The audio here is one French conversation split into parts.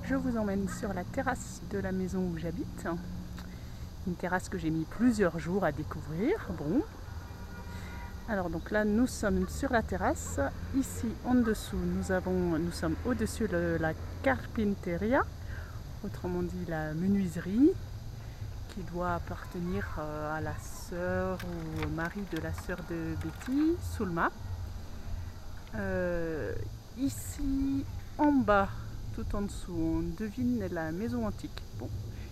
Je vous emmène sur la terrasse de la maison où j'habite. Une terrasse que j'ai mis plusieurs jours à découvrir. Bon. Alors donc là nous sommes sur la terrasse. Ici en dessous nous sommes au-dessus de la carpinteria, autrement dit la menuiserie, qui doit appartenir à la sœur ou au mari de la sœur de Betty, Sulma. Ici en bas, tout en dessous, on devine la maison antique. Bon,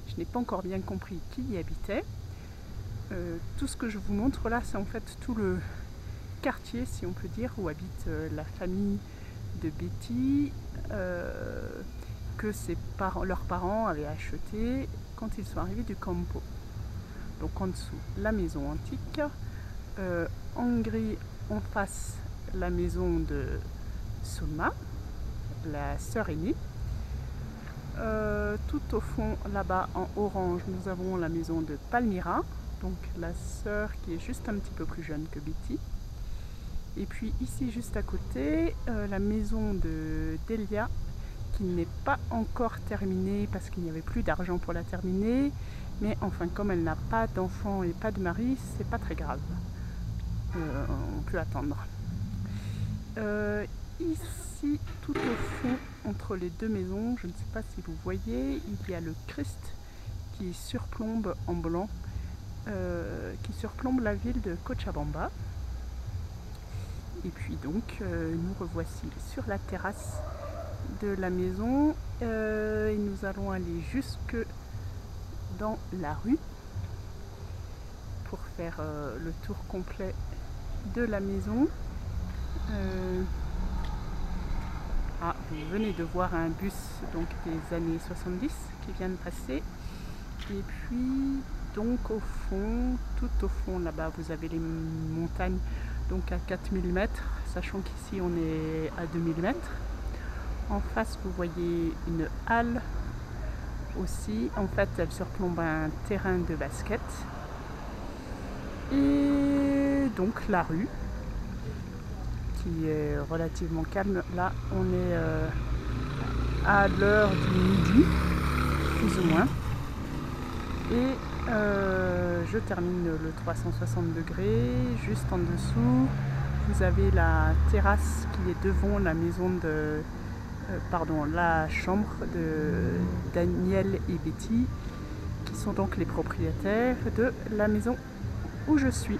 je n'ai pas encore bien compris qui y habitait. Tout ce que je vous montre là, c'est en fait tout le quartier, si on peut dire, où habite la famille de Betty, que leurs parents avaient acheté quand ils sont arrivés du Campo. Donc en dessous, la maison antique, en gris en face, la maison de Sulma, la sœur aînée. Tout au fond, là-bas en orange, nous avons la maison de Palmira, donc la sœur qui est juste un petit peu plus jeune que Betty. Et puis ici, juste à côté, la maison de Delia, qui n'est pas encore terminée parce qu'il n'y avait plus d'argent pour la terminer. Mais enfin, comme elle n'a pas d'enfant et pas de mari, c'est pas très grave. On peut attendre. Ici, tout au fond, entre les deux maisons, je ne sais pas si vous voyez, il y a le Christ qui surplombe en blanc, qui surplombe la ville de Cochabamba. Et puis donc, nous revoici sur la terrasse de la maison et nous allons aller jusque dans la rue pour faire le tour complet de la maison. Vous venez de voir un bus donc des années 70 qui vient de passer. Et puis donc au fond, tout au fond là-bas, vous avez les montagnes donc à 4000 mètres, sachant qu'ici on est à 2000 mètres. En face, vous voyez une halle aussi. En fait, elle surplombe un terrain de basket. Et donc la rue, qui est relativement calme. Là, on est à l'heure du midi, plus ou moins. Et je termine le 360 degrés. Juste en dessous, vous avez la terrasse qui est devant la maison de... la chambre de Daniel et Betty, qui sont donc les propriétaires de la maison où je suis.